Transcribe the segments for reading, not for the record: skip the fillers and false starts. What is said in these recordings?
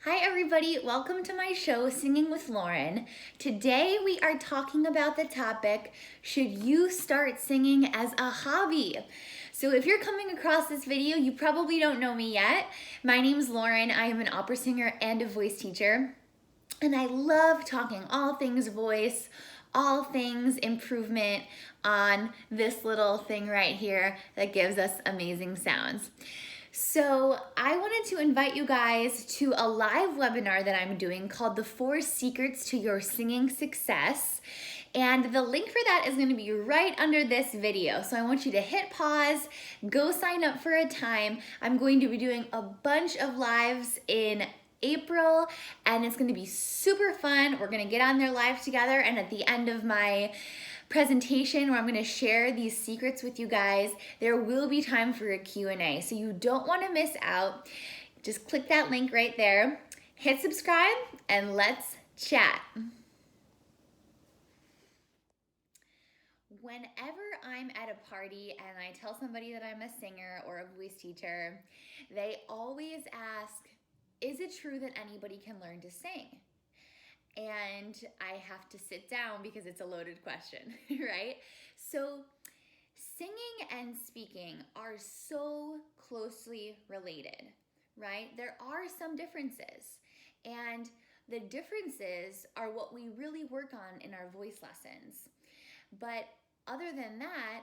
Hi everybody, welcome to my show, Singing with Lauren. Today we are talking about the topic, should you start singing as a hobby? So if you're coming across this video, you probably don't know me yet. My name is Lauren, I am an opera singer and a voice teacher. And I love talking all things voice, all things improvement on this little thing right here that gives us amazing sounds. So I wanted to invite you guys to a live webinar that I'm doing called The 4 Secrets to Your Singing Success. And the link for that is going to be right under this video. So I want you to hit pause, go sign up for a time. I'm going to be doing a bunch of lives in April and it's going to be super fun. We're going to get on there live together, and at the end of my presentation where I'm going to share these secrets with you guys, there will be time for a Q&A. So you don't want to miss out. Just click that link right there, hit subscribe, and let's chat. Whenever I'm at a party and I tell somebody that I'm a singer or a voice teacher, they always ask, is it true that anybody can learn to sing? And I have to sit down because it's a loaded question, right? So singing and speaking are so closely related, right? There are some differences, and the differences are what we really work on in our voice lessons. But other than that,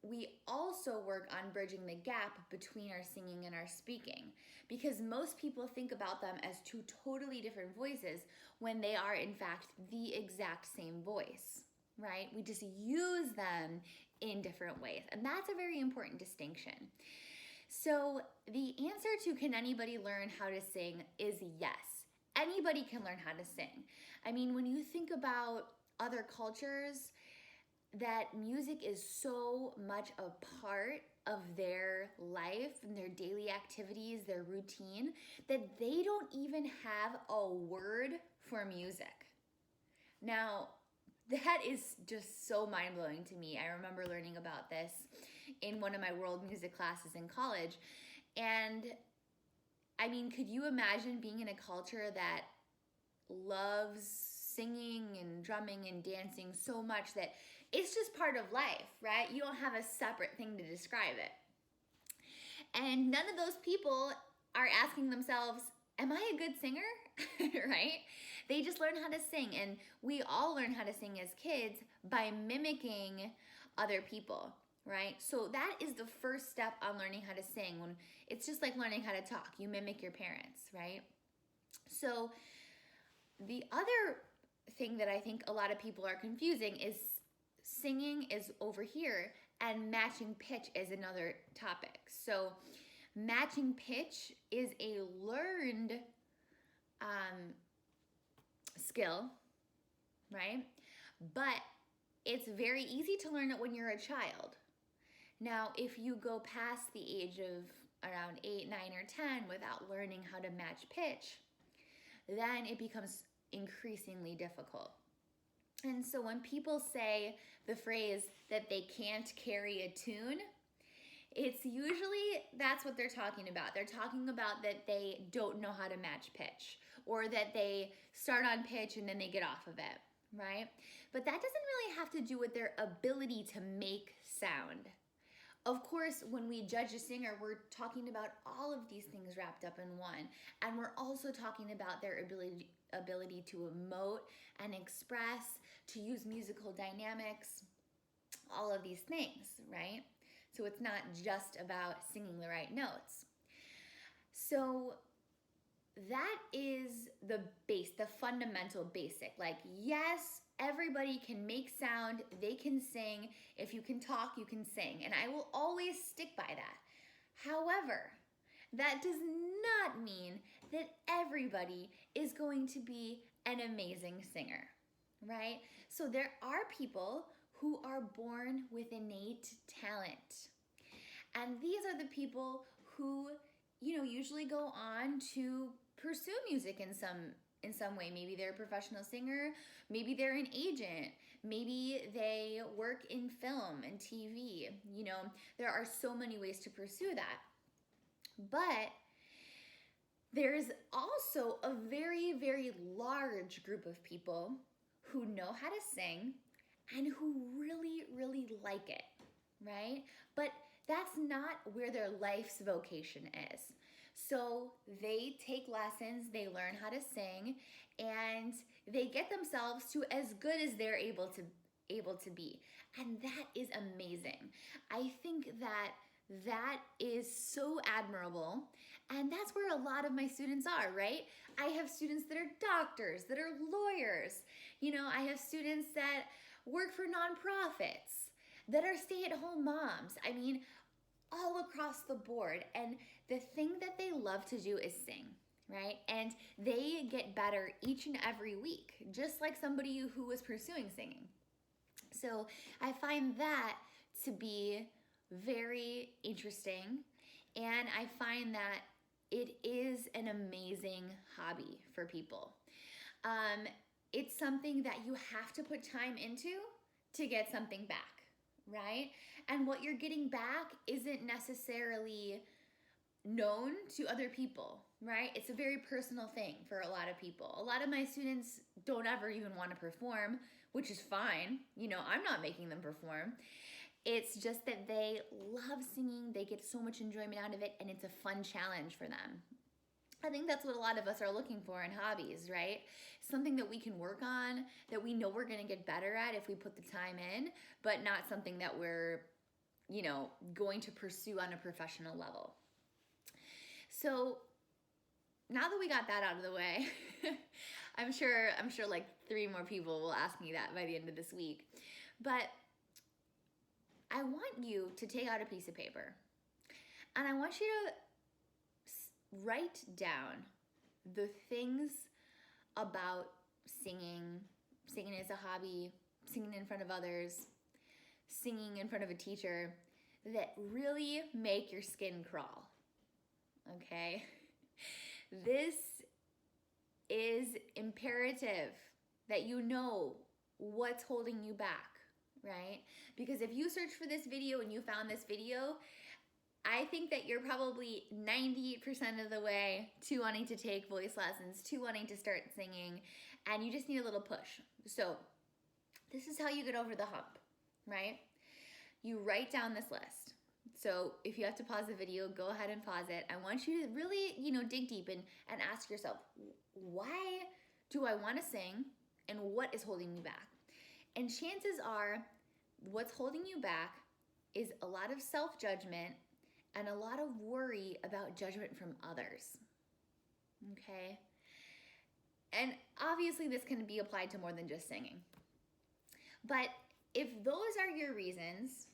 we also work on bridging the gap between our singing and our speaking, because most people think about them as two totally different voices when they are in fact the exact same voice, right? We just use them in different ways, and that's a very important distinction. So the answer to can anybody learn how to sing is yes. Anybody can learn how to sing. I mean, when you think about other cultures, that music is so much a part of their life and their daily activities, their routine, that they don't even have a word for music. Now, that is just so mind-blowing to me. I remember learning about this in one of my world music classes in college. And I mean, could you imagine being in a culture that loves singing and drumming and dancing so much that it's just part of life, right? You don't have a separate thing to describe it. And none of those people are asking themselves, am I a good singer? Right? They just learn how to sing. And we all learn how to sing as kids by mimicking other people, right? So that is the first step on learning how to sing. When it's just like learning how to talk. You mimic your parents, right? So the other thing that I think a lot of people are confusing is singing is over here and matching pitch is another topic. So matching pitch is a learned skill, right? But it's very easy to learn it when you're a child. Now, if you go past the age of around 8, 9, or 10 without learning how to match pitch, then it becomes increasingly difficult. And so when people say the phrase that they can't carry a tune, it's usually that's what they're talking about. They're talking about that they don't know how to match pitch, or that they start on pitch and then they get off of it, right? But that doesn't really have to do with their ability to make sound. Of course, when we judge a singer, we're talking about all of these things wrapped up in one. And we're also talking about their ability to emote and express, to use musical dynamics, all of these things, right? So it's not just about singing the right notes. So that is the base, the fundamental basic. Like, yes, everybody can make sound, they can sing. If you can talk, you can sing. And I will always stick by that. However, that does not mean that everybody is going to be an amazing singer, right? So there are people who are born with innate talent. And these are the people who, usually go on to pursue music in some way. Maybe they're a professional singer, maybe they're an agent, maybe they work in film and TV. There are so many ways to pursue that. But There's also a very, very large group of people who know how to sing and who really, really like it, right? But that's not where their life's vocation is. So they take lessons, they learn how to sing, and they get themselves to as good as they're able to be. And that is amazing. I think that is so admirable. And that's where a lot of my students are, right? I have students that are doctors, that are lawyers. I have students that work for nonprofits, that are stay-at-home moms. I mean, all across the board. And the thing that they love to do is sing, right? And they get better each and every week, just like somebody who was pursuing singing. So I find that to be very interesting. And I find that it is an amazing hobby for people. It's something that you have to put time into to get something back, right? And what you're getting back isn't necessarily known to other people, right? It's a very personal thing for a lot of people. A lot of my students don't ever even want to perform, which is fine. I'm not making them perform. It's just that they love singing, they get so much enjoyment out of it, and it's a fun challenge for them. I think that's what a lot of us are looking for in hobbies, right? Something that we can work on, that we know we're going to get better at if we put the time in, but not something that we're, going to pursue on a professional level. So now that we got that out of the way, I'm sure like 3 more people will ask me that by the end of this week. But I want you to take out a piece of paper and I want you to write down the things about singing as a hobby, singing in front of others, singing in front of a teacher, that really make your skin crawl, okay? This is imperative that you know what's holding you back, right? Because if you search for this video and you found this video, I think that you're probably 98% of the way to wanting to take voice lessons, to wanting to start singing, and you just need a little push. So this is how you get over the hump, right? You write down this list. So if you have to pause the video, go ahead and pause it. I want you to really, dig deep and ask yourself, why do I want to sing and what is holding me back? And chances are what's holding you back is a lot of self-judgment and a lot of worry about judgment from others, okay? And obviously this can be applied to more than just singing. But if those are your reasons,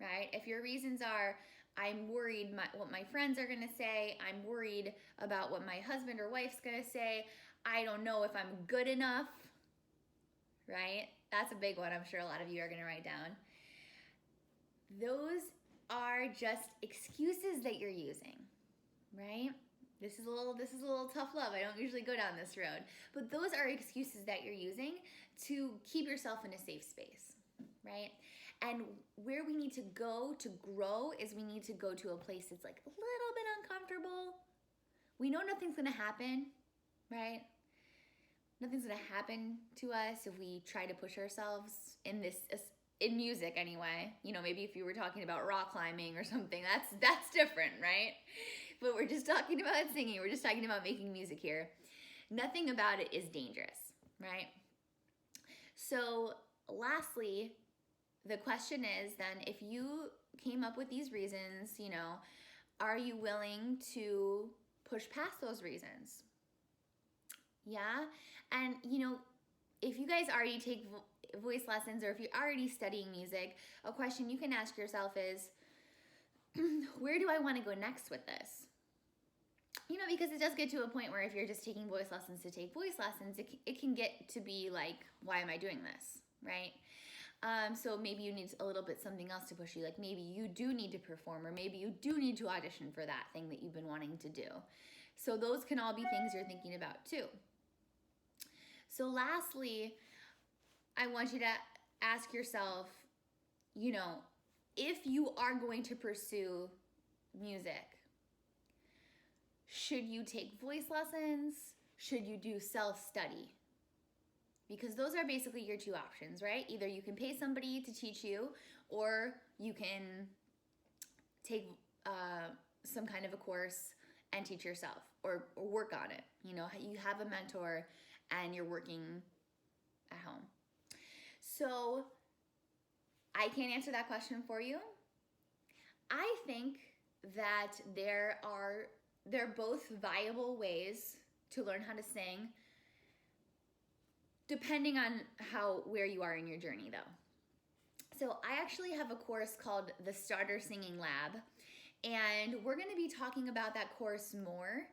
right? If your reasons are, I'm worried what my friends are gonna say, I'm worried about what my husband or wife's gonna say, I don't know if I'm good enough, right? That's a big one I'm sure a lot of you are gonna write down. Those are just excuses that you're using, right? This is a little tough love. I don't usually go down this road, but those are excuses that you're using to keep yourself in a safe space, right? And where we need to go to grow is we need to go to a place that's like a little bit uncomfortable. We know nothing's gonna happen, right? Nothing's gonna happen to us if we try to push ourselves in music anyway. Maybe if you were talking about rock climbing or something, that's different, right? But we're just talking about singing. We're just talking about making music here. Nothing about it is dangerous, right? So lastly, the question is then, if you came up with these reasons, are you willing to push past those reasons? Yeah? And, if you guys already take voice lessons or if you're already studying music, a question you can ask yourself is, where do I want to go next with this? Because it does get to a point where if you're just taking voice lessons to take voice lessons, it can get to be like, why am I doing this, right? So maybe you need a little bit something else to push you. Like maybe you do need to perform, or maybe you do need to audition for that thing that you've been wanting to do. So those can all be things you're thinking about too. So lastly, I want you to ask yourself, if you are going to pursue music, Should you take voice lessons? Should you do self-study? Because those are basically your two options, right? Either you can pay somebody to teach you, or you can take some kind of a course and teach yourself, or work on it. You know, you have a mentor and you're working at home. So I can't answer that question for you. I think that they're both viable ways to learn how to sing, depending on where you are in your journey, though. So I actually have a course called the Starter Singing Lab, and we're going to be talking about that course more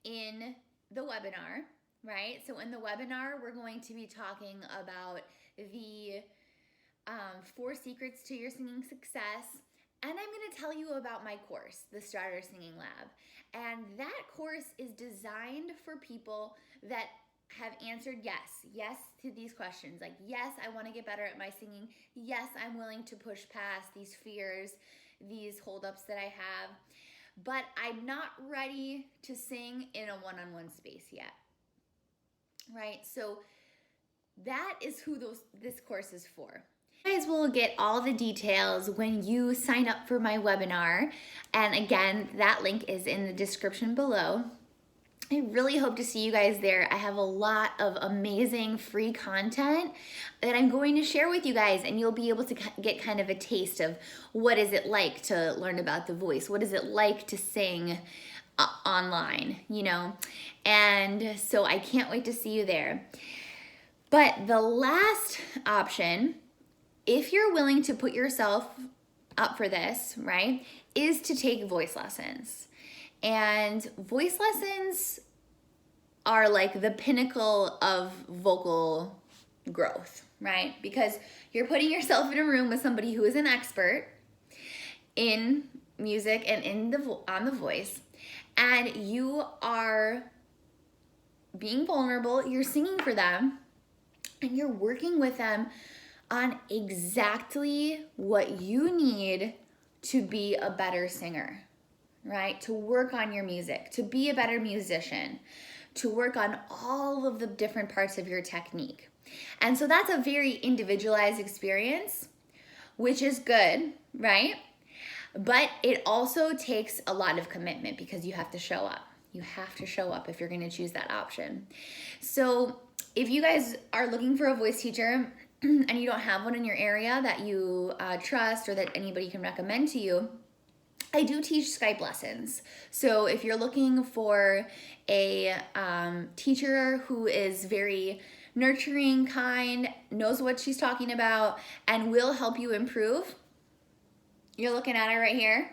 in the webinar, right? So in the webinar, we're going to be talking about the 4 secrets to your singing success. And I'm going to tell you about my course, the Starter Singing Lab. And that course is designed for people that have answered yes to these questions. Like, yes, I want to get better at my singing. Yes, I'm willing to push past these fears, these holdups that I have. But I'm not ready to sing in a one-on-one space yet, right? So that is who this course is for. You guys will get all the details when you sign up for my webinar. And again, that link is in the description below. I really hope to see you guys there. I have a lot of amazing free content that I'm going to share with you guys, and you'll be able to get kind of a taste of what is it like to learn about the voice? What is it like to sing online, you know? And so I can't wait to see you there. But the last option, if you're willing to put yourself up for this, right, is to take voice lessons. And voice lessons are like the pinnacle of vocal growth, right? Because you're putting yourself in a room with somebody who is an expert in music and on the voice, and you are being vulnerable, you're singing for them, and you're working with them on exactly what you need to be a better singer, right? To work on your music, to be a better musician, to work on all of the different parts of your technique. And so that's a very individualized experience, which is good, right? But it also takes a lot of commitment because you have to show up. You have to show up if you're going to choose that option. So if you guys are looking for a voice teacher and you don't have one in your area that you trust or that anybody can recommend to you, I do teach Skype lessons. So if you're looking for a teacher who is very nurturing, kind, knows what she's talking about, and will help you improve, you're looking at it right here.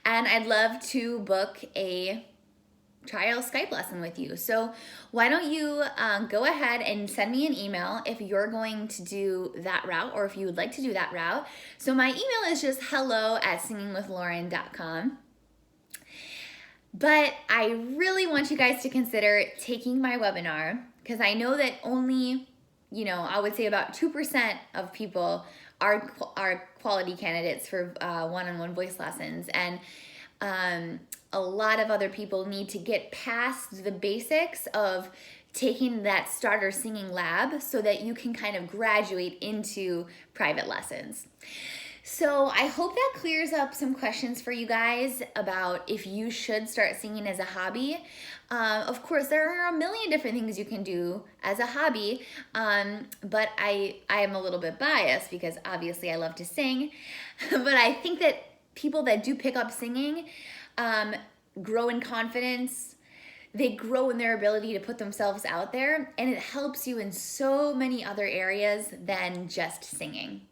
And I'd love to book a trial Skype lesson with you. So why don't you go ahead and send me an email if you're going to do that route, or if you would like to do that route. So my email is just hello@singingwithlauren.com. But I really want you guys to consider taking my webinar, because I know that only, I would say about 2% of people are quality candidates for one-on-one voice lessons. And a lot of other people need to get past the basics of taking that starter singing lab so that you can kind of graduate into private lessons. So I hope that clears up some questions for you guys about if you should start singing as a hobby. Of course, there are a million different things you can do as a hobby, but I am a little bit biased because obviously I love to sing. But I think that people that do pick up singing grow in confidence. They grow in their ability to put themselves out there, and it helps you in so many other areas than just singing.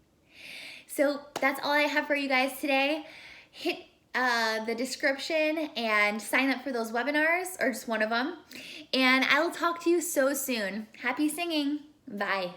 So that's all I have for you guys today. Hit the description and sign up for those webinars, or just one of them. And I will talk to you so soon. Happy singing. Bye.